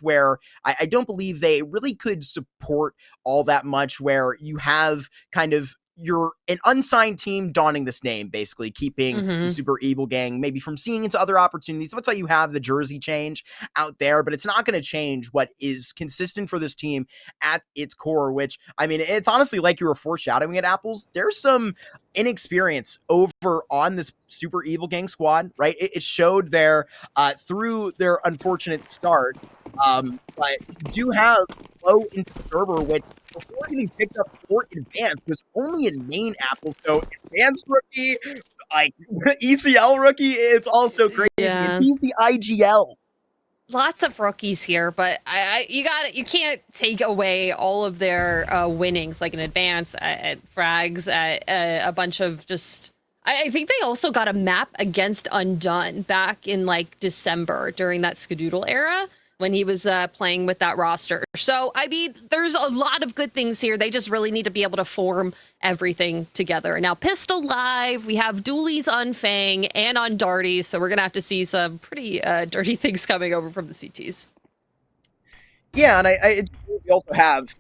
where I don't believe they really could support all that much, where you have kind of you're an unsigned team donning this name, basically keeping the Super Evil Gang maybe from seeing into other opportunities. That's why you have the jersey change out there, but it's not going to change what is consistent for this team at its core, which, I mean, it's honestly like you were foreshadowing at Apples. There's some inexperience over on this Super Evil Gang squad, right? It showed there through their unfortunate start. But you do have low into the server, which before getting picked up for advanced was only in main Apple. So advanced rookie, like ECL rookie, it's also crazy. Yeah. And he's the IGL. Lots of rookies here, but you can't take away all of their winnings, like an advance at frags, at a bunch of just. I think they also got a map against Undone back in like December during that Skadoodle era, when he was playing with that roster. So, I mean, there's a lot of good things here. They just really need to be able to form everything together. Now, Pistol live, we have dualies on Fang and on Darty, so we're going to have to see some pretty dirty things coming over from the CTs. Yeah, and we also have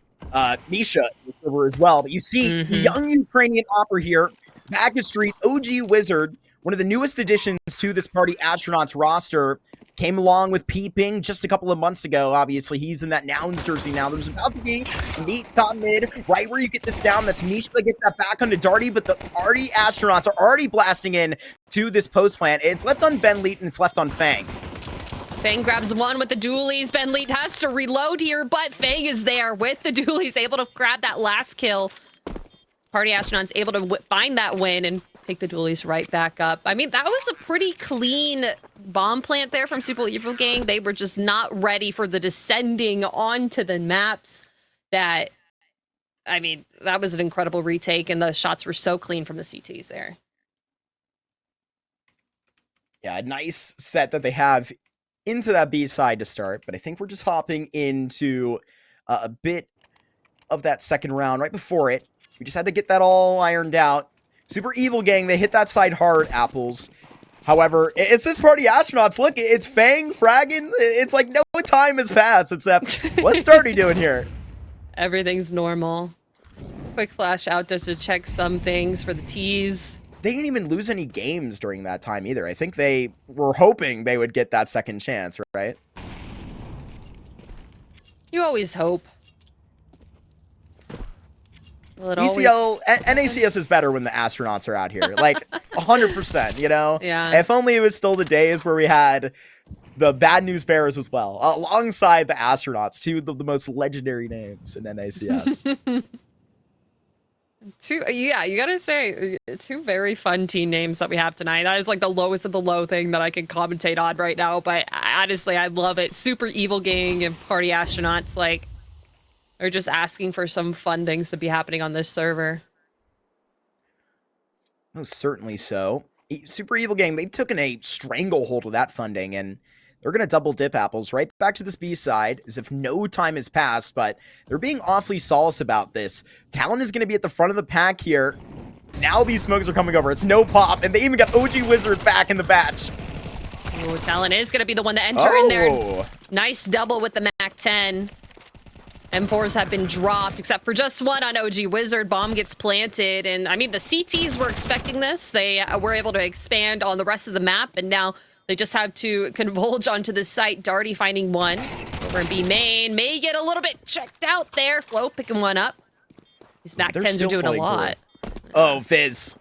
Misha in the server as well. But you see, young Ukrainian opera here, back to street, OG Wizard, one of the newest additions to this Party Astronauts roster, came along with Peeping just a couple of months ago. Obviously, he's in that Nouns jersey now. There's about to be Meat top mid, right where you get this down. That's Misha that gets that back onto Darty, but the Party Astronauts are already blasting in to this post plant. It's left on Ben Leet and it's left on Fang. Fang grabs one with the dualies. Ben Leet has to reload here, but Fang is there with the dualies, able to grab that last kill. Party Astronauts able to find that win and pick the dualies right back up. I mean, that was a pretty clean bomb plant there from Super Evil Gang. They were just not ready for the descending onto the maps. That was an incredible retake, and the shots were so clean from the CTs there. Yeah, a nice set that they have into that B side to start, but I think we're just hopping into a bit of that second round right before it. We just had to get that all ironed out. Super Evil Gang, they hit that side hard, Apples. However, it's this Party Astronauts. Look, it's Fang, fragging. It's like no time has passed, except what's Darty doing here? Everything's normal. Quick flash out just to check some things for the tees. They didn't even lose any games during that time either. I think they were hoping they would get that second chance, right? You always hope. Well, ECL, NACS is better when the astronauts are out here. Like, 100%, you know? Yeah. If only it was still the days where we had the Bad News Bears as well, alongside the astronauts, two of the most legendary names in NACS. You gotta say, two very fun team names that we have tonight. That is like the lowest of the low thing that I can commentate on right now, but honestly, I love it. Super Evil Gang and Party Astronauts, like, are just asking for some fun things to be happening on this server. Most certainly so. Super Evil Gang, they've taken a stranglehold of that funding, and they're going to double dip Apples right back to this B side as if no time has passed, but they're being awfully solace about this. Talon is going to be at the front of the pack here. Now these smokes are coming over. It's no pop, and they even got OG Wizard back in the batch. Oh, Talon is going to be the one to enter in there. Nice double with the MAC-10. M4s have been dropped, except for just one on OG Wizard. Bomb gets planted, and I mean, the CTs were expecting this. They were able to expand on the rest of the map, and now they just have to converge onto the site. Darty finding one. Over in B main. May get a little bit checked out there. Flo picking one up. These MAC-10s are doing a lot. Oh, Fizz.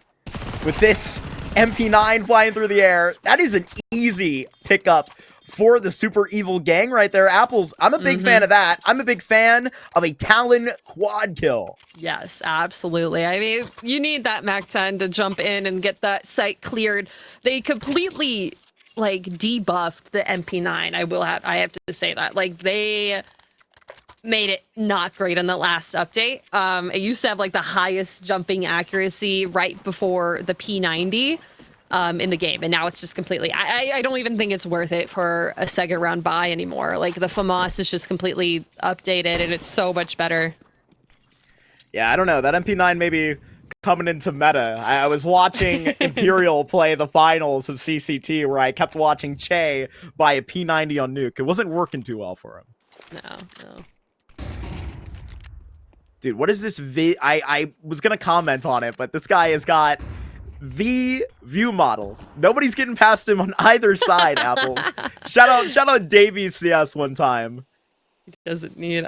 With this MP9 flying through the air, that is an easy pickup for the Super Evil Gang right there. Apples, I'm a big fan of that. I'm a big fan of a Talon quad kill. Yes, absolutely. I mean, you need that MAC-10 to jump in and get that site cleared. They completely, like, debuffed the MP9. I have to say that. Like, they made it not great in the last update. It used to have, like, the highest jumping accuracy right before the P90. In the game, and now it's just completely, I don't even think it's worth it for a second round buy anymore. Like, the FAMAS is just completely updated, and it's so much better. Yeah, I don't know. That MP9 maybe coming into meta. I was watching Imperial play the finals of CCT, where I kept watching Che buy a P90 on Nuke. It wasn't working too well for him. No. Dude, what is this I was gonna comment on it, but this guy has got the view model. Nobody's getting past him on either side, Apples. Shout out Davey CS one time. He doesn't need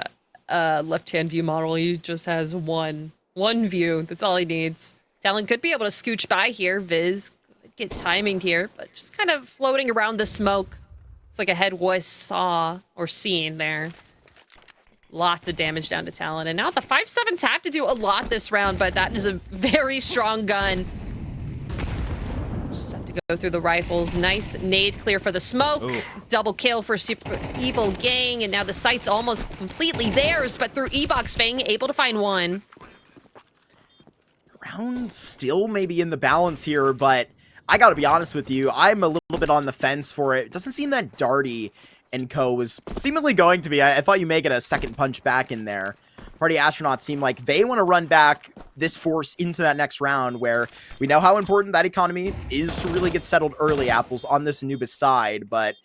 a left-hand view model. He just has one view. That's all he needs. Talon could be able to scooch by here. Viz could get timing here, but just kind of floating around the smoke. It's like a head was saw or seen there. Lots of damage down to Talon. And now the 5-7s have to do a lot this round, but that is a very strong gun. Just have to go through the rifles. Nice nade clear for the smoke. Ooh. Double kill for Super Evil Gang. And now the site's almost completely theirs, but through E-Box, Fang able to find one. Round still maybe in the balance here, but I gotta be honest with you, I'm a little bit on the fence for it. It doesn't seem that Darty and co was seemingly going to be. I thought you may get a second punch back in there. Party Astronauts seem like they want to run back this force into that next round, where we know how important that economy is to really get settled early, Apples, on this Anubis side. But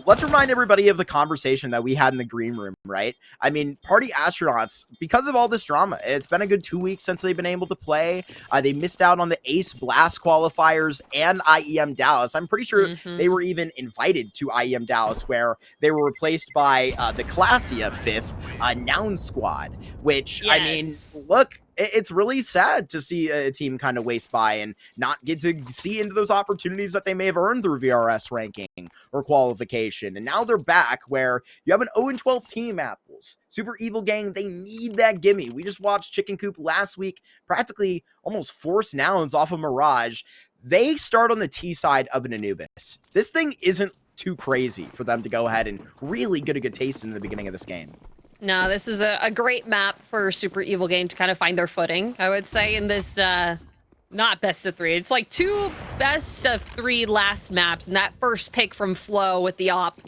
let's remind everybody of the conversation that we had in the green room, right? I mean, Party Astronauts, because of all this drama, it's been a good 2 weeks since they've been able to play. They missed out on the Ace Blast qualifiers and IEM Dallas. I'm pretty sure they were even invited to IEM Dallas, where they were replaced by the Classia 5th Noun Squad, which, yes. I mean, look, it's really sad to see a team kind of waste by and not get to see into those opportunities that they may have earned through VRS ranking or qualification. And now they're back where you have an 0-12 team, Apples. Super Evil Gang, they need that gimme. We just watched Chicken Coop last week practically almost force Nouns off of Mirage. They start on the T side of an Anubis. This thing isn't too crazy for them to go ahead and really get a good taste in the beginning of this game. No, this is a great map for Super Evil Gang to kind of find their footing, I would say, in this, not best of 3. It's like 2 best of 3 last maps, and that first pick from Flo with the op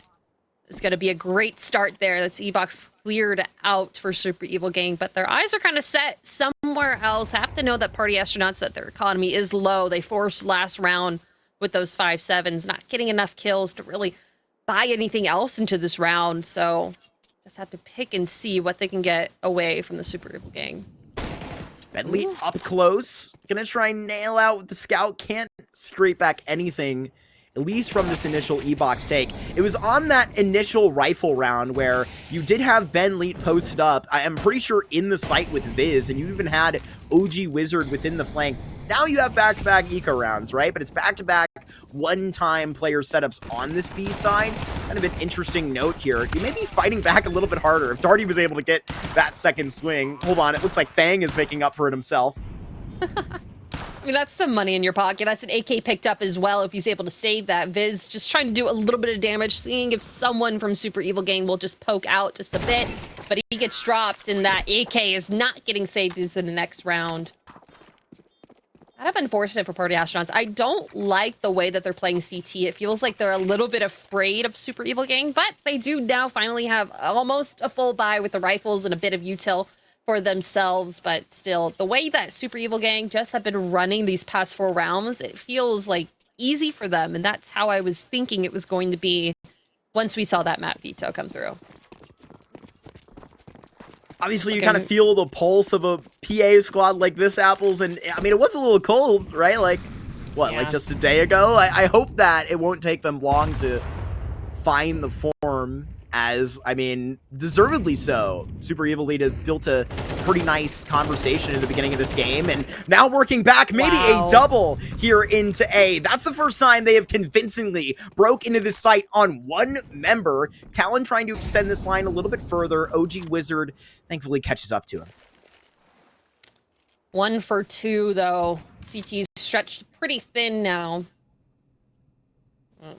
is going to be a great start there. That's E-Box cleared out for Super Evil Gang, but their eyes are kind of set somewhere else. Have to know that Party Astronauts, that their economy is low. They forced last round with those 5-7s, not getting enough kills to really buy anything else into this round, so just have to pick and see what they can get away from the Super Evil Gang. Bentley up close. Gonna try and nail out with the scout. Can't scrape back anything, at least from this initial E-Box take. It was on that initial rifle round where you did have Ben Leet posted up, I am pretty sure in the site with Viz, and you even had OG Wizard within the flank. Now you have back-to-back eco rounds, right? But it's back-to-back one-time player setups on this B side. Kind of an interesting note here. You may be fighting back a little bit harder. If Darty was able to get that second swing. Hold on, it looks like Fang is making up for it himself. I mean, that's some money in your pocket. That's an AK picked up as well if he's able to save that. Viz just trying to do a little bit of damage, seeing if someone from Super Evil Gang will just poke out just a bit. But he gets dropped, and that AK is not getting saved into the next round. Kind of unfortunate for Party Astronauts. I don't like the way that they're playing CT. It feels like they're a little bit afraid of Super Evil Gang, but they do now finally have almost a full buy with the rifles and a bit of util for themselves. But still, the way that Super Evil Gang just have been running these past 4 rounds, it feels like easy for them. And that's how I was thinking it was going to be once we saw that map veto come through. Obviously, you kind of feel the pulse of a PA squad like this, Apples, and I mean, it was a little cold, right? Like, what, like just a day ago? I hope that it won't take them long to find the form, as, I mean, deservedly so. Super Evil Lead has built a pretty nice conversation in the beginning of this game, and now working back, maybe a double here into A. That's the first time they have convincingly broke into this site on one member. Talon trying to extend this line a little bit further. OG Wizard thankfully catches up to him. 1 for 2, though. CT's stretched pretty thin now.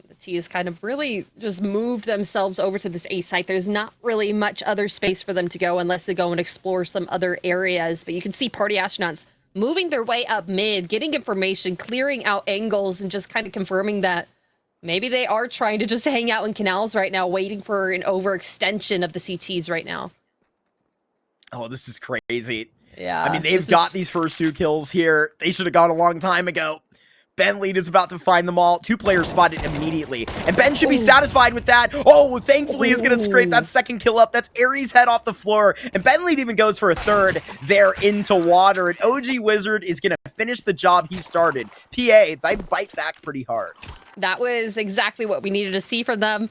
The T has kind of really just moved themselves over to this A site. There's not really much other space for them to go unless they go and explore some other areas. But you can see Party Astronauts moving their way up mid, getting information, clearing out angles, and just kind of confirming that maybe they are trying to just hang out in canals right now, waiting for an overextension of the CTs right now. Oh, this is crazy. Yeah. I mean, they've got these first 2 kills here. They should have gone a long time ago. Ben Lead is about to find them all. 2 players spotted immediately. And Ben should be satisfied with that. Oh, thankfully he's going to scrape that second kill up. That's Aries' head off the floor. And Ben Lead even goes for a third there into water. And OG Wizard is going to finish the job he started. PA, they bite back pretty hard. That was exactly what we needed to see from them.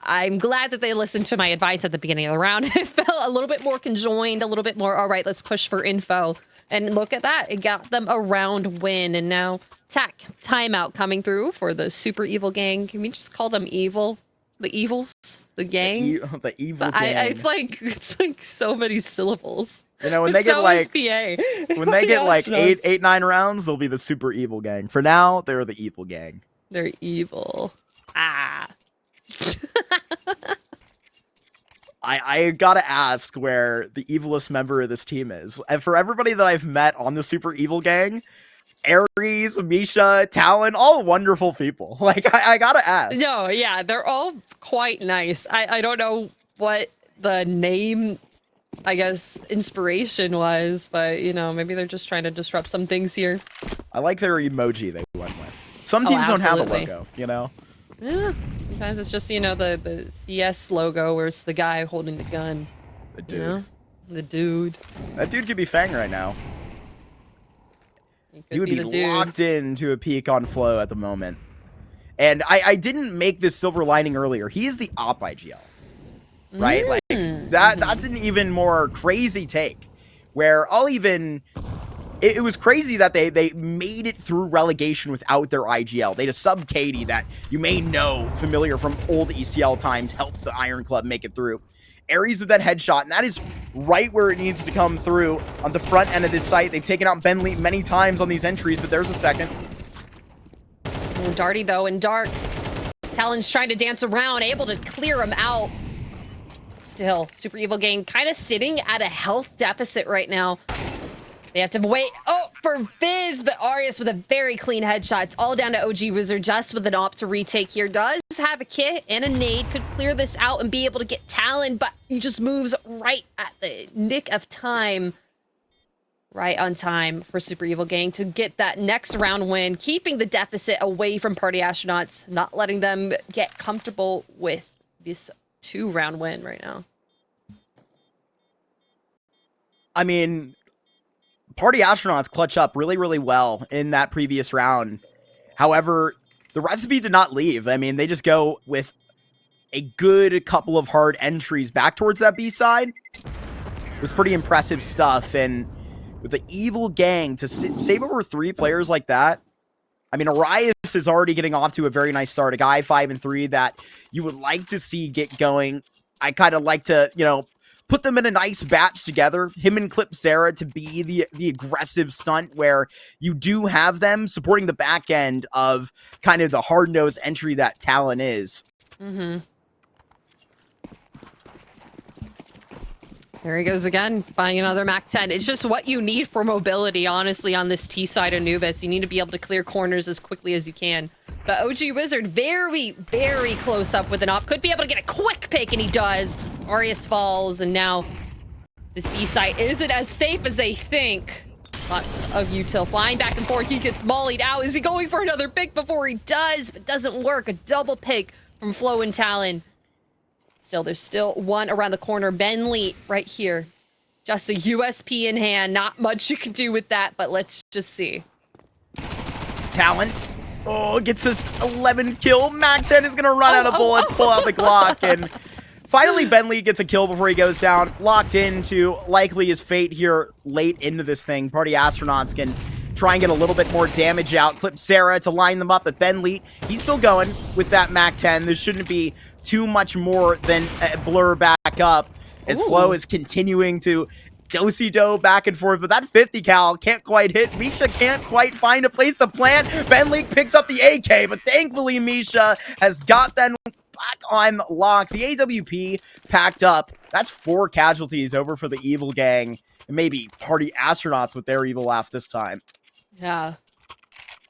I'm glad that they listened to my advice at the beginning of the round. It felt a little bit more conjoined, a little bit more, all right, let's push for info. And look at that. It got them a round win. And now timeout coming through for the Super Evil Gang. Can we just call them evil? The evils? The gang? The evil gang. It's like so many syllables. You know, when they get so like PA. when they get like 8, 9 rounds, they'll be the Super Evil Gang. For now, they're the evil gang. They're evil. Ah. I gotta ask where the evilest member of this team is. And for everybody that I've met on the Super Evil Gang, Aries, Misha, Talon, all wonderful people. Like, I gotta ask. No, yeah, they're all quite nice. I don't know what the name, I guess, inspiration was, but, you know, maybe they're just trying to disrupt some things here. I like their emoji they went with. Some teams don't have a logo, you know? Yeah, sometimes it's just, you know, the CS logo where it's the guy holding the gun. The dude. You know? The dude. That dude could be Fang right now. He would be locked into a peak on Flow at the moment. And I didn't make this silver lining earlier. He is the op IGL. Right? Like, that's an even more crazy take. Where I'll even... It was crazy that they made it through relegation without their IGL. They had a sub Katie that you may know, familiar from old ECL times, helped the Iron Club make it through. Aries with that headshot, and that is right where it needs to come through on the front end of this site. They've taken out Bentley many times on these entries, but there's a second. Darty, though, in dark. Talon's trying to dance around, able to clear him out. Still, Super Evil Gang kind of sitting at a health deficit right now. They have to wait for Fizz, but Arius with a very clean headshot. It's all down to OG Wizard just with an op to retake here. Does have a kit and a nade, could clear this out and be able to get Talon, but he just moves right at the nick of time. Right on time for Super Evil Gang to get that next round win, keeping the deficit away from Party Astronauts, not letting them get comfortable with this 2-round win right now. I mean... Party Astronauts clutch up really, really well in that previous round. However, the recipe did not leave. I mean, they just go with a good couple of hard entries back towards that B side. It was pretty impressive stuff. And with the Evil Gang to save over 3 players like that, I mean, Arias is already getting off to a very nice start. A guy 5-3 that you would like to see get going. I kind of like to, you know, put them in a nice batch together, him and Clip Sarah to be the aggressive stunt where you do have them supporting the back end of kind of the hard-nosed entry that Talon is. There he goes again, buying another MAC-10. It's just what you need for mobility, honestly, on this T-side Anubis. You need to be able to clear corners as quickly as you can. But OG Wizard, very, very close up with an op. Could be able to get a quick pick, and he does. Arius falls, and now this B-site isn't as safe as they think. Lots of util flying back and forth. He gets mollied out. Is he going for another pick before he does? But doesn't work. A double pick from Flo and Talon. Still, there's still one around the corner. Bentley right here. Just a USP in hand. Not much you can do with that, but let's just see. Talon. Oh, gets his 11th kill. MAC-10 is going to run out of bullets, pull out the Glock, and finally Bentley gets a kill before he goes down. Locked into likely his fate here late into this thing. Party Astronauts can try and get a little bit more damage out. Clip Sarah to line them up, but Bentley, he's still going with that MAC-10. There shouldn't be too much more than blur back up as Flo is continuing to do-si-do back and forth, but that 50 cal can't quite hit. Misha can't quite find a place to plant. Bentley picks up the AK, but thankfully Misha has got them back on lock. The AWP packed up. That's 4 casualties over for the Evil Gang, and maybe Party Astronauts with their evil laugh this time. Yeah.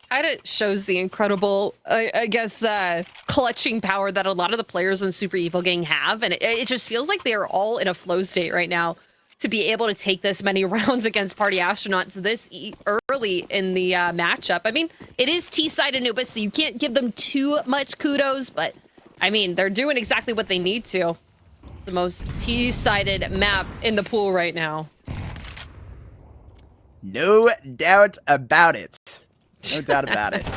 Kind of shows the incredible, I guess, clutching power that a lot of the players in Super Evil Gang have, and it just feels like they're all in a flow state right now. to be able to take this many rounds against Party Astronauts this early in the matchup. I mean, it is T-side Anubis, so you can't give them too much kudos, but I mean, they're doing exactly what they need to. It's the most T-sided map in the pool right now. No doubt about it. No doubt about it.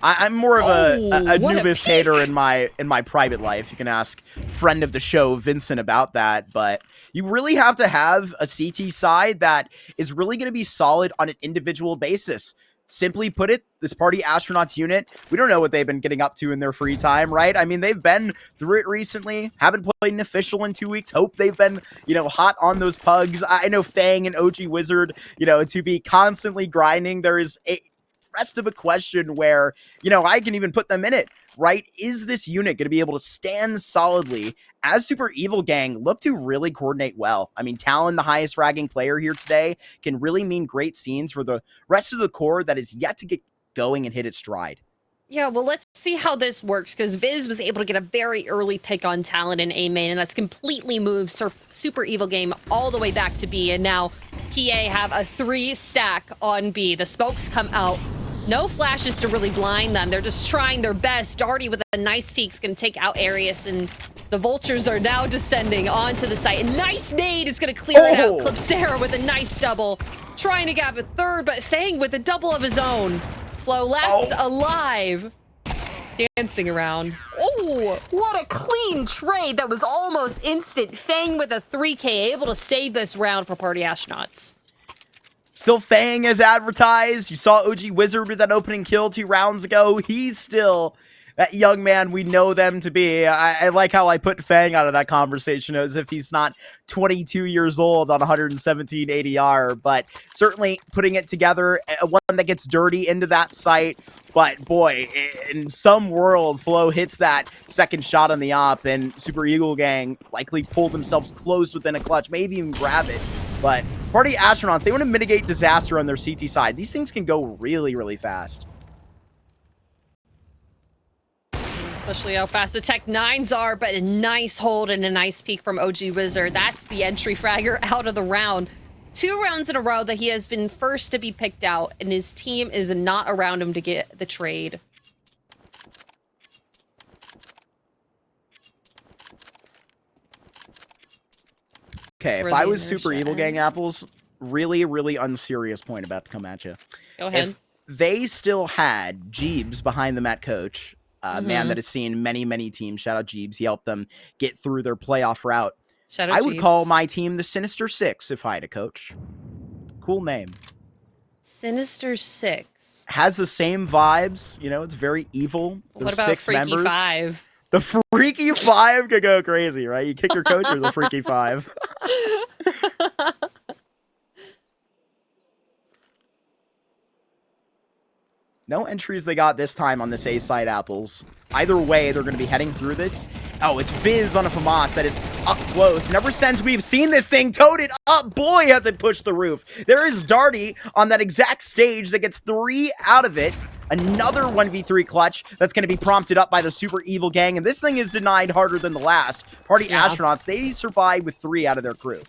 I'm more of a Anubis hater in my private life. You can ask friend of the show Vincent about that, but you really have to have a CT side that is really going to be solid on an individual basis. Simply put it, this Party Astronauts unit, we don't know what they've been getting up to in their free time, right? I mean, they've been through it recently, haven't played an official in 2 weeks, hope they've been, hot on those pugs. I know Fang and OG Wizard, to be constantly grinding, there is a rest of a question where, I can even put them in it, right? Is this unit going to be able to stand solidly as Super Evil Gang look to really coordinate well? I mean, Talon, the highest fragging player here today, can really mean great scenes for the rest of the core that is yet to get going and hit its stride. Yeah, well, let's see how this works, because Viz was able to get a very early pick on Talon in A main, and that's completely moved Super Evil Game all the way back to B, and now PA have a 3-stack on B. The smokes come out. No flashes to really blind them. They're just trying their best. Darty with a nice peek's going to take out Arius, and the Vultures are now descending onto the site. A nice nade is going to clear it out. Clipsera with a nice double. Trying to grab a third, but Fang with a double of his own. Flo left alive. Dancing around. Oh, what a clean trade. That was almost instant. Fang with a 3K, able to save this round for Party Astronauts. Still Fang as advertised. You saw OG Wizard with that opening kill 2 rounds ago. He's still that young man we know them to be. I like how I put Fang out of that conversation as if he's not 22 years old on 117 ADR, but certainly putting it together, one that gets dirty into that site. But boy, in some world, Flo hits that second shot on the op, and Super Eagle Gang likely pull themselves close within a clutch, maybe even grab it. But Party Astronauts, they want to mitigate disaster on their CT side. These things can go really, really fast. Especially how fast the Tech 9s are, but a nice hold and a nice peek from OG Wizard. That's the entry fragger out of the round. 2 rounds in a row that he has been first to be picked out, and his team is not around him to get the trade. Okay, if I was Super Evil Gang Apples, really, really unserious point about to come at you. Go ahead. If they still had Jeebs behind them at coach, man that has seen many, many teams, shout out Jeebs, he helped them get through their playoff route. Shout out I would Jeebs. call my team the Sinister Six if I had a coach. Cool name. Sinister Six. Has the same vibes, it's very evil. What about 6 Freaky members. 5? The Freaky 5 could go crazy, right? You kick your coach or the Freaky 5. No entries they got this time on this A-side Apples. Either way, they're going to be heading through this. Oh, it's Viz on a FAMAS that is up close. And ever since we've seen this thing toted up, boy, has it pushed the roof. There is Darty on that exact stage that gets 3 out of it. Another 1v3 clutch that's going to be prompted up by the Super Evil Gang. And this thing is denied harder than the last. Party Astronauts, they survived with 3 out of their crew.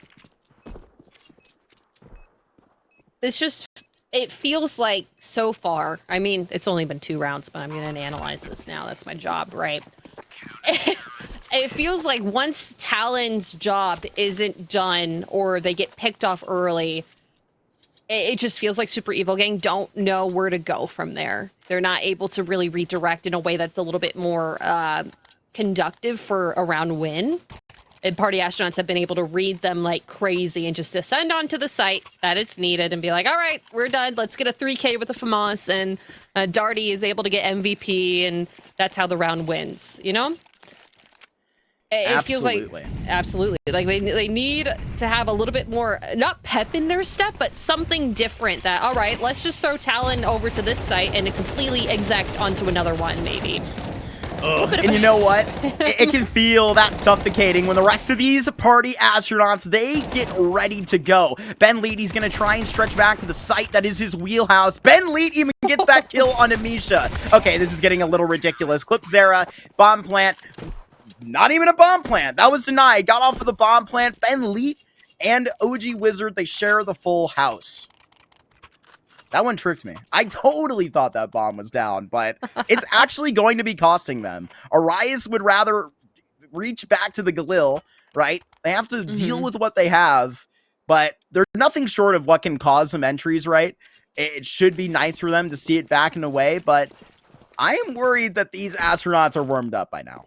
It's just... It feels like so far, I mean, it's only been 2 rounds, but I'm going to analyze this now. That's my job, right? It feels like once Talon's job isn't done or they get picked off early, it just feels like Super Evil Gang don't know where to go from there. They're not able to really redirect in a way that's a little bit more conductive for a round win. And Party Astronauts have been able to read them like crazy and just descend onto the site that it's needed and be like, all right, we're done. Let's get a 3K with the FAMAS. And Darty is able to get MVP, and that's how the round wins, It feels like... Absolutely. Like, they need to have a little bit more, not pep in their step, but something different that, all right, let's just throw Talon over to this site and completely exec onto another one, maybe. And you know what? It can feel that suffocating when the rest of these Party Astronauts, they get ready to go. Ben Leet, he's going to try and stretch back to the site that is his wheelhouse. Ben Leet even gets that kill on Amisha. Okay, this is getting a little ridiculous. Clipsera, bomb plant. Not even a bomb plant. That was denied. Got off of the bomb plant. Ben Leet and OG Wizard, they share the full house. That one tricked me. I totally thought that bomb was down, but it's actually going to be costing them. Arias would rather reach back to the Galil, right? They have to deal with what they have, but they're nothing short of what can cause some entries, right? It should be nice for them to see it back in a way, but I am worried that these astronauts are warmed up by now.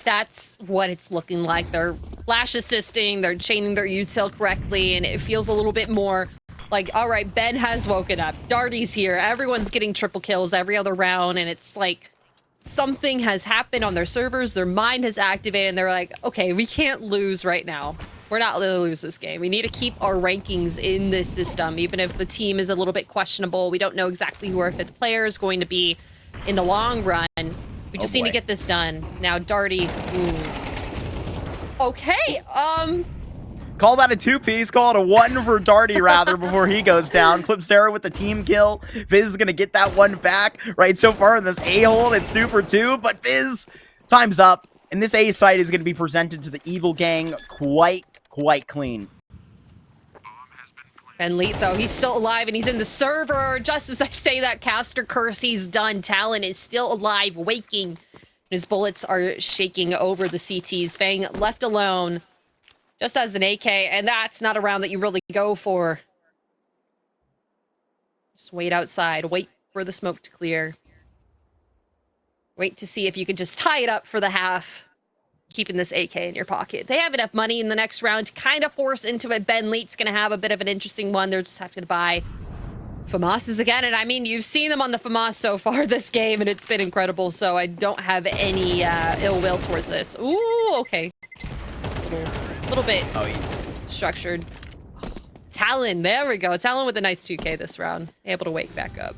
That's what it's looking like. They're flash assisting, they're chaining their util correctly, and it feels a little bit more like, all right, Ben has woken up. Darty's here. Everyone's getting triple kills every other round, and it's like something has happened on their servers. Their mind has activated, and they're like, okay, we can't lose right now. We're not going to lose this game. We need to keep our rankings in this system, even if the team is a little bit questionable. We don't know exactly who our 5th player is going to be in the long run. We just need to get this done. Now, Darty. Ooh. Okay, Call that a 2-piece. Call it a 1 for Darty, rather, before he goes down. Clipsera with the team kill. Fizz is going to get that one back, right? So far in this A-hole, it's 2 for 2. But Fizz, time's up. And this A site is going to be presented to the Evil Gang quite clean. Ben Leet, though, he's still alive, and he's in the server. Just as I say that, Caster Curse, he's done. Talon is still alive, waking. His bullets are shaking over the CTs. Fang left alone. Just as an AK, and that's not a round that you really go for. Just wait outside. Wait for the smoke to clear. Wait to see if you can just tie it up for the half. Keeping this AK in your pocket. They have enough money in the next round to kind of force into it. Ben Leet's going to have a bit of an interesting one. They're just having to buy FAMASs again. And I mean, you've seen them on the FAMAS so far this game, and it's been incredible. So I don't have any ill will towards this. Ooh, okay. Little bit structured. Talon, there we go. Talon with a nice 2K this round. Able to wake back up.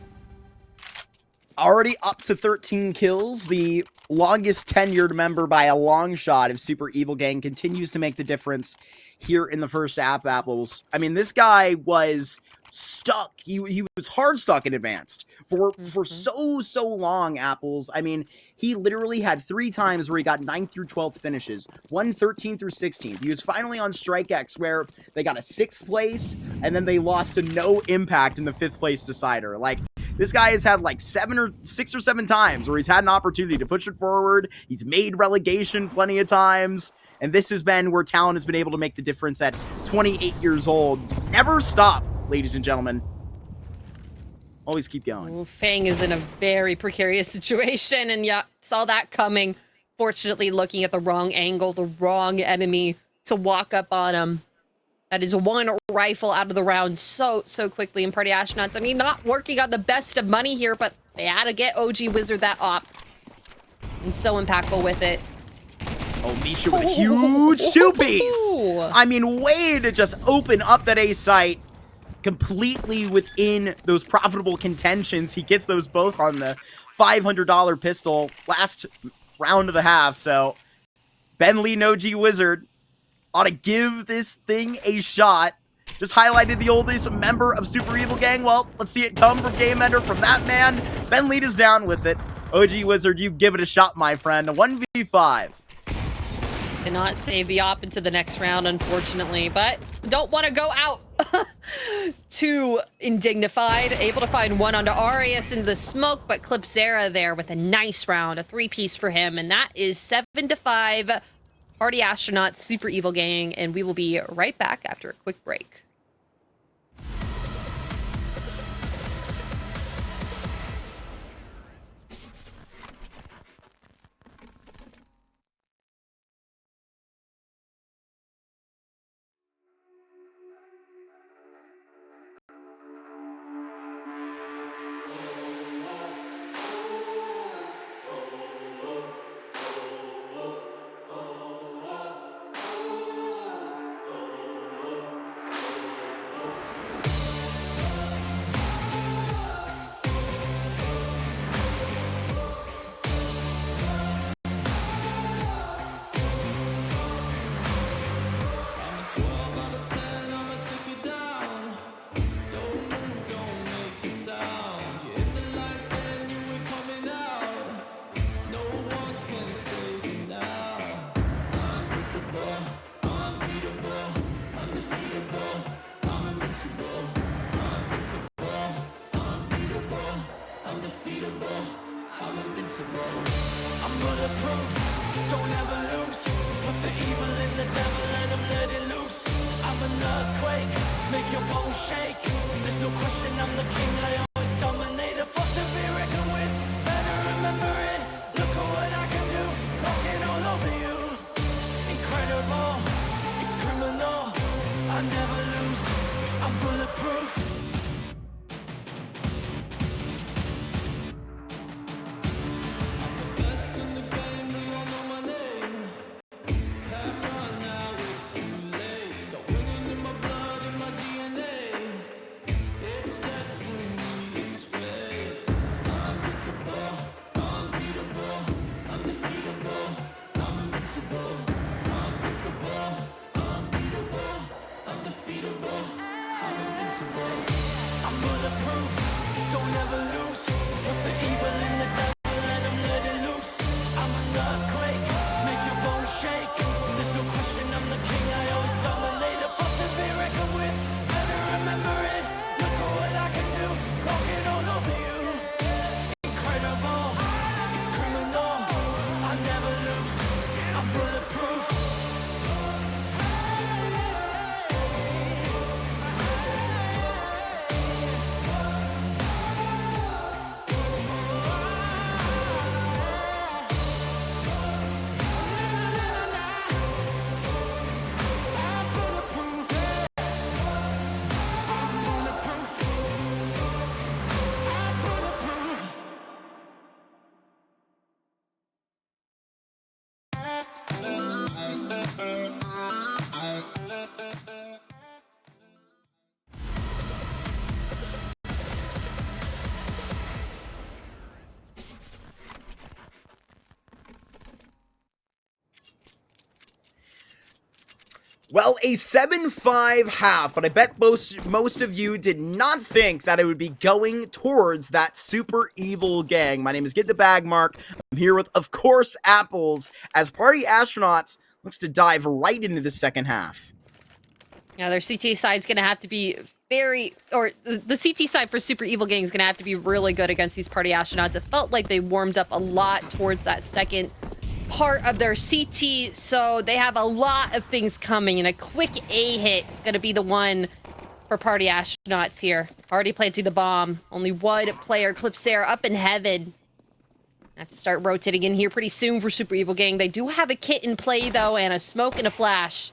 Already up to 13 kills. The longest tenured member by a long shot of Super Evil Gang continues to make the difference here in the first Apples. I mean, this guy was stuck. He was hard stuck in advanced for so long, Apples. I mean, he literally had 3 times where he got 9th through 12th finishes, 13th through 16th. He was finally on StrikeX where they got a 6th place and then they lost to no impact in the 5th place decider. Like, this guy has had like 6 or 7 times where he's had an opportunity to push it forward. He's made relegation plenty of times. And this has been where Talon has been able to make the difference at 28 years old. Never stop, ladies and gentlemen. Always keep going. Ooh, Fang is in a very precarious situation, and yeah, saw that coming. Fortunately, looking at the wrong angle, the wrong enemy to walk up on him. That is 1 rifle out of the round so quickly. And Party Astronauts, I mean, not working on the best of money here, but they had to get OG Wizard that op. And so impactful with it. Oh, Misha with a huge 2-piece. I mean, way to just open up that A site completely within those profitable contentions. He gets those both on the $500 pistol last round of the half. So Ben Lee and OG Wizard ought to give this thing a shot. Just highlighted the oldest member of Super Evil Gang. Well, let's see it come from Game Ender from that man. Ben Lee is down with it. OG Wizard, you give it a shot, my friend. A 1v5. Cannot save the op into the next round, unfortunately, but don't want to go out too indignified. Able to find one onto Arias in the smoke, but Clipsera there with a nice round, a 3-piece for him, and that is 7-5. Party Astronauts, Super Evil Gang, and we will be right back after a quick break. I'm bulletproof, don't ever lose. Put the evil in the devil and I'm let it loose. I'm an earthquake, make your bones shake. There's no question I'm the king, I always dominate. A force to be reckoned with, better remember it. Look at what I can do, walking all over you. Incredible, it's criminal. I never lose, I'm bulletproof. Best in the game, you all know my name. Can't run now, it's too late. Got winning in my blood, in my DNA. It's destiny, it's fate. Unbreakable, unbeatable, undefeatable, I'm invincible. Unbreakable, unbeatable, undefeatable, I'm invincible. I'm bulletproof, don't ever lose. Put the evil in the devil and I'm let it loose. I'm an earthquake, make your bones shake. There's no question I'm the king, I always dominate. A force to be reckoned with, better remember it. Look at what I can do, walking all over you. Incredible, it's criminal. I never lose, I'm bulletproof. Well, a 7-5 half, but I bet most of you did not think that it would be going towards that super evil gang. My name is Get the Bag Mark. I'm here with, of course, Apples, as Party Astronauts looks to dive right into the second half. Yeah, their CT side's going to have to be the CT side for Super Evil Gang is going to have to be really good against these Party Astronauts. It felt like they warmed up a lot towards that second part of their CT, so they have a lot of things coming, and a quick A hit is going to be the one for Party Astronauts here. Already planting the bomb. Only one player, Clipsair, up in heaven. Have to start rotating in here pretty soon for Super Evil Gang. They do have a kit in play, though, and a smoke and a flash.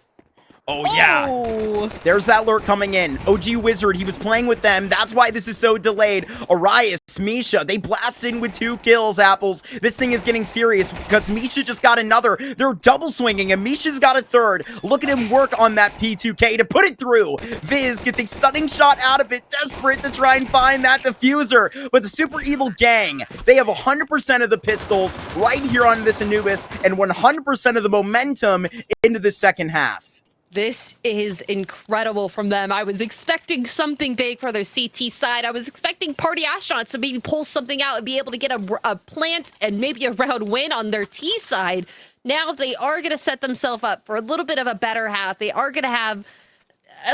Oh, yeah. Oh. There's that lurk coming in. OG Wizard, he was playing with them. That's why this is so delayed. Arias, Misha, they blasted in with 2 kills, Apples. This thing is getting serious because Misha just got another. They're double swinging, and Misha's got a third. Look at him work on that P2K to put it through. Viz gets a stunning shot out of it, desperate to try and find that diffuser. But the Super Evil Gang, they have 100% of the pistols right here on this Anubis and 100% of the momentum into the second half. This is incredible from them. I was expecting something big for their CT side. I was expecting Party Astronauts to maybe pull something out and be able to get a plant and maybe a round win on their T side. Now they are going to set themselves up for a little bit of a better half. They are going to have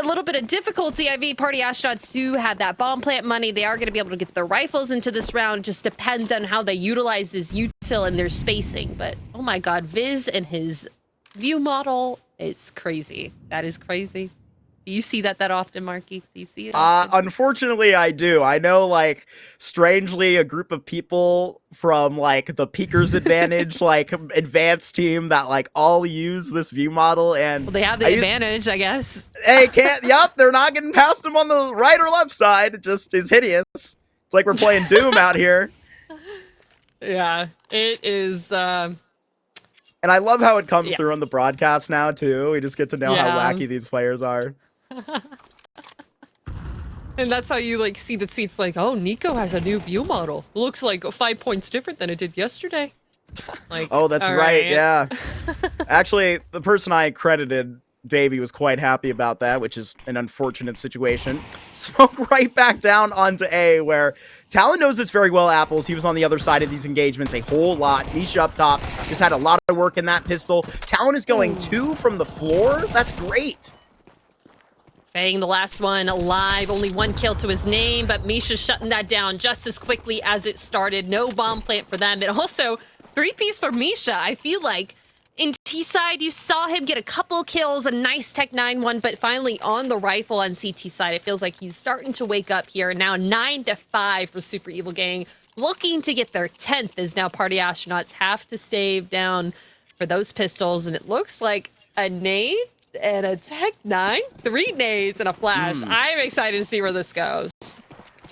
a little bit of difficulty. I mean, Party Astronauts do have that bomb plant money. They are going to be able to get their rifles into this round. Just depends on how they utilize this util and their spacing. But, oh my god, Viz and his view model, it's crazy. That is crazy. Do you see that often, Marky? Do you see it often? Unfortunately, I do. I know, like, strangely, a group of people from, like, the Peekers Advantage, like, advanced team that, like, all use this view model, and... Well, they have the advantage, I guess. Hey, yep, they're not getting past them on the right or left side. It just is hideous. It's like we're playing Doom out here. Yeah, it is, And I love how it comes through on the broadcast now, too. We just get to know how wacky these players are. And that's how you, like, see the tweets like, oh, Nico has a new view model. Looks like 5 points different than it did yesterday. Like, oh, that's right, yeah. Actually, the person I credited, Davey, was quite happy about that, which is an unfortunate situation. Smoke right back down onto A, where Talon knows this very well, Apples. He was on the other side of these engagements a whole lot. Misha up top just had a lot of work in that pistol. Talon is going 2 from the floor. That's great. Fang, the last one, alive. Only 1 kill to his name, but Misha's shutting that down just as quickly as it started. No bomb plant for them. And also, Three-piece for Misha. I feel like in T-side, you saw him get a couple kills, a nice Tech 9 one, but finally on the rifle on CT side, it feels like he's starting to wake up here. Now 9-5 for Super Evil Gang, looking to get their 10th as now Party Astronauts have to save down for those pistols, and it looks like a nade and a Tech 9, 3 nades and a flash. I'm excited to see where this goes.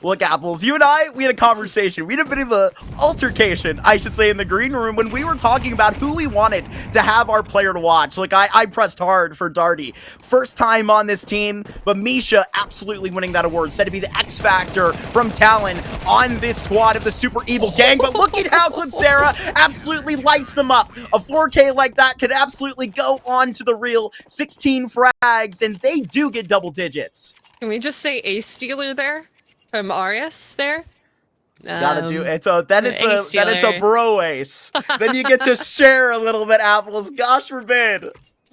Look, Apples, you and I, we had a conversation. We had a bit of an altercation, I should say, in the green room when we were talking about who we wanted to have our player to watch. Like, I pressed hard for Darty. First time on this team, but Misha absolutely winning that award. Said to be the X Factor from Talon on this squad of the Super Evil Gang. But look at how Clipsera absolutely lights them up. A 4K like that could absolutely go on to the reel. 16 frags, and they do get double digits. Can we just say Ace Stealer there? From Arias there? Gotta do it. Then it's a bro ace. Then you get to share a little bit, Apples. Gosh forbid.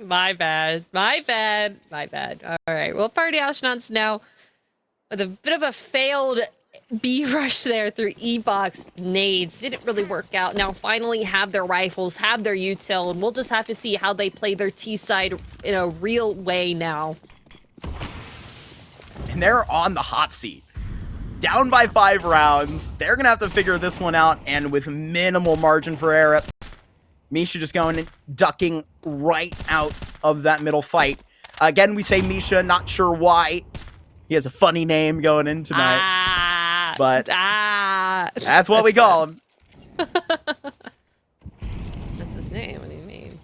My bad. My bad. My bad. All right. Well, Party Astronauts now with a bit of a failed B rush there through E-box nades. Didn't really work out. Now finally have their rifles, have their util, and we'll just have to see how they play their T side in a real way now. And they're on the hot seat. Down by 5 rounds. They're going to have to figure this one out, and with minimal margin for error. Misha just going and ducking right out of that middle fight. Again, we say Misha, not sure why. He has a funny name going in tonight. But that's what we call him. That's his name. What do you mean?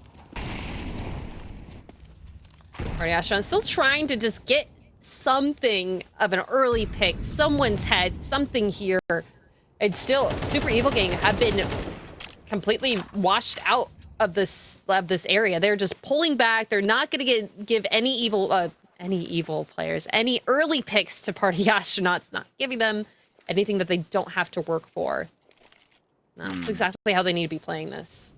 Party Astron still trying to just get something of an early pick, someone's head, something here. And still, Super Evil Gang have been completely washed out of this area. They're just pulling back. They're not going to give any evil players any early picks to Party Astronauts, not giving them anything that they don't have to work for. That's exactly how they need to be playing this.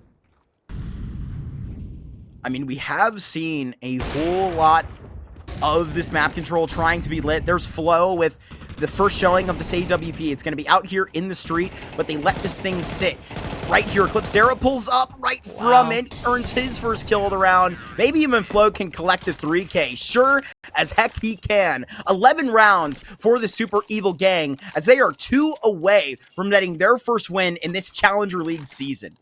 I mean, we have seen a whole lot of this map control trying to be lit. There's Flow with the first showing of this AWP. It's going to be out here in the street, but they let this thing sit right here. Clipsera pulls up right from it, earns his first kill of the round. Maybe even Flow can collect the 3K. Sure as heck he can. 11 rounds for the Super Evil Gang as they are 2 away from getting their first win in this Challenger League season.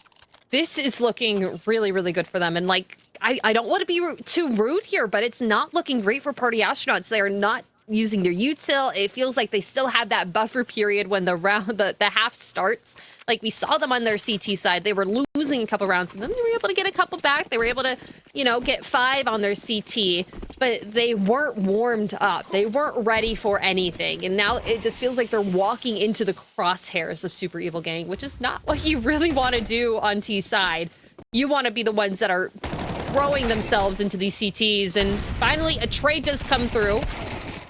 This is looking really, really good for them. And like, I don't want to be too rude here, but it's not looking great for Party Astronauts. They are not using their util. It feels like they still have that buffer period when the half starts. Like we saw them on their CT side. They were losing a couple rounds and then they were able to get a couple back. They were able to, get 5 on their CT, but they weren't warmed up. They weren't ready for anything. And now it just feels like they're walking into the crosshairs of Super Evil Gang, which is not what you really want to do on T side. You want to be the ones that are throwing themselves into these CTs. And finally, a trade does come through.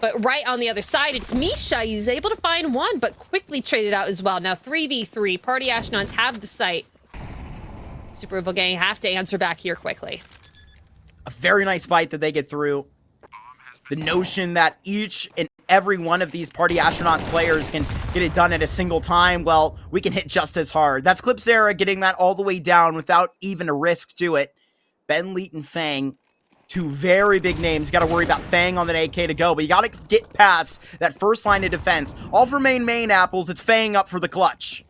But right on the other side, it's Misha. He's able to find one, but quickly traded out as well. Now 3v3. Party Astronauts have the site. Super Evil Gang have to answer back here quickly. A very nice fight that they get through. The notion that each and every one of these Party Astronauts players can get it done at a single time, well, we can hit just as hard. That's Clipsera getting that all the way down without even a risk to it. Ben, Leet, and Fang, 2 very big names. Got to worry about Fang on that AK to go, but you got to get past that first line of defense. All for main Apples. It's Fang up for the clutch.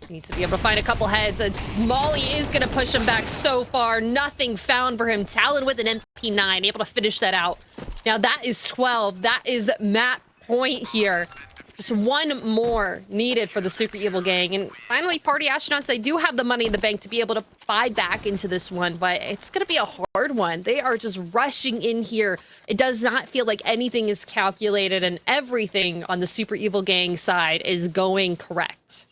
Needs to be able to find a couple heads. It's Molly is going to push him back so far. Nothing found for him. Talon with an MP9, able to finish that out. Now that is 12. That is map point here. Just one more needed for the Super Evil Gang. And finally, Party Astronauts, they do have the money in the bank to be able to buy back into this one, but it's going to be a hard one. They are just rushing in here. It does not feel like anything is calculated, and everything on the Super Evil Gang side is going correct.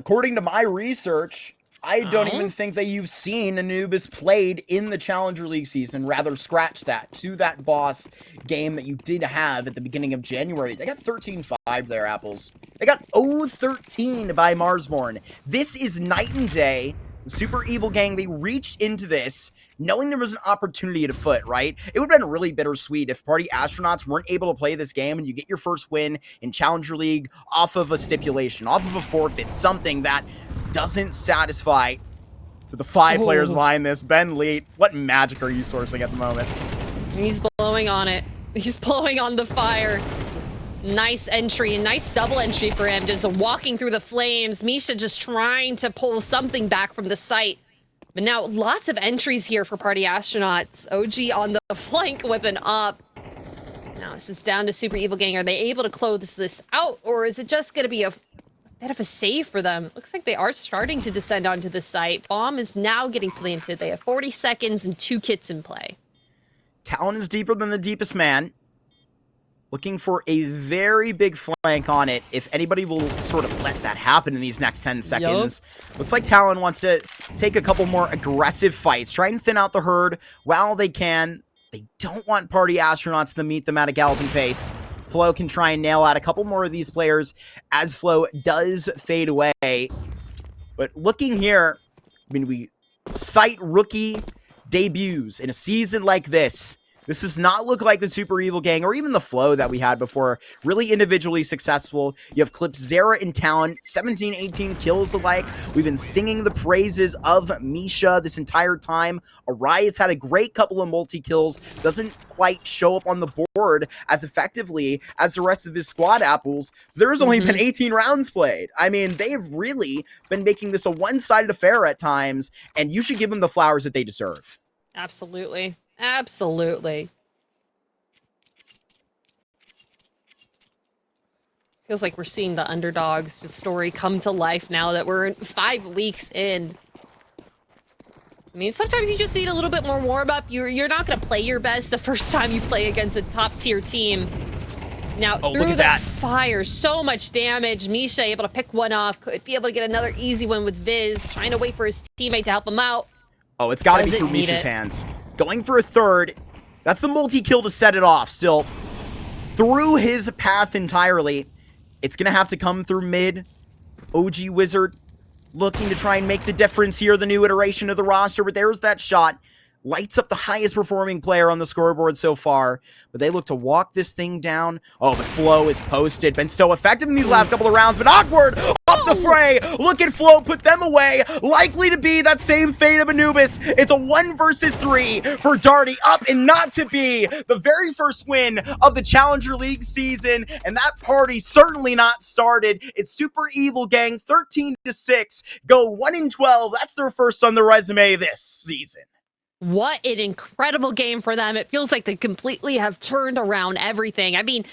According to my research, I don't even think that you've seen Anubis played in the Challenger League season. Rather, scratch that to that boss game that you did have at the beginning of January. They got 13-5 there, Apples. They got 0-13 by Marsborn. This is night and day. Super Evil Gang, they reached into this knowing there was an opportunity at foot, right? It would have been really bittersweet if Party Astronauts weren't able to play this game and you get your first win in Challenger League off of a stipulation, off of a forfeit, something that doesn't satisfy to the 5 players behind this. Ben Leet, what magic are you sourcing at the moment? He's blowing on it. He's blowing on the fire. Nice entry, nice double entry for him, just walking through the flames. Misha just trying to pull something back from the site. But now lots of entries here for Party Astronauts. OG on the flank with an up. Now it's just down to Super Evil Gang. Are they able to close this out, or is it just going to be a bit of a save for them? Looks like they are starting to descend onto the site. Bomb is now getting planted. They have 40 seconds and 2 kits in play. Talon is deeper than the deepest man. Looking for a very big flank on it if anybody will sort of let that happen in these next 10 seconds. Looks like Talon wants to take a couple more aggressive fights, try and thin out the herd while they can. They don't want Party Astronauts to meet them at a galloping pace. Flo can try and nail out a couple more of these players as Flo does fade away. But looking here, I mean, we cite rookie debuts in a season like this. This does not look like the Super Evil Gang or even the Flow that we had before. Really individually successful. You have Clips, Zera, and Talon. 17, 18 kills alike. We've been singing the praises of Misha this entire time. Arias had a great couple of multi-kills. Doesn't quite show up on the board as effectively as the rest of his squad apples. There's only been 18 rounds played. I mean, they've really been making this a one-sided affair at times, and you should give them the flowers that they deserve. Absolutely. Absolutely. Feels like we're seeing the underdogs story come to life now that we're 5 weeks in. I mean, sometimes you just need a little bit more warm-up. You're not going to play your best the first time you play against a top-tier team. Now, through the fire, so much damage. Misha able to pick one off. Could be able to get another easy one with Viz. Trying to wait for his teammate to help him out. Oh, it's got to be through Misha's hands. Going for a third. That's the multi-kill to set it off. Still, through his path entirely. It's going to have to come through mid. OG Wizard looking to try and make the difference here. The new iteration of the roster. But there's that shot. Lights up the highest performing player on the scoreboard so far. But they look to walk this thing down. Oh, the Flow is posted. Been so effective in these last couple of rounds. But awkward off the fray. Look at Flow put them away. Likely to be that same fate of Anubis. It's a 1 versus 3 for Darty. Up and not to be the very first win of the Challenger League season. And that party certainly not started. It's Super Evil Gang 13-6. Go 1-12. That's their first on the resume this season. What an incredible game for them. It feels like they completely have turned around everything. I mean,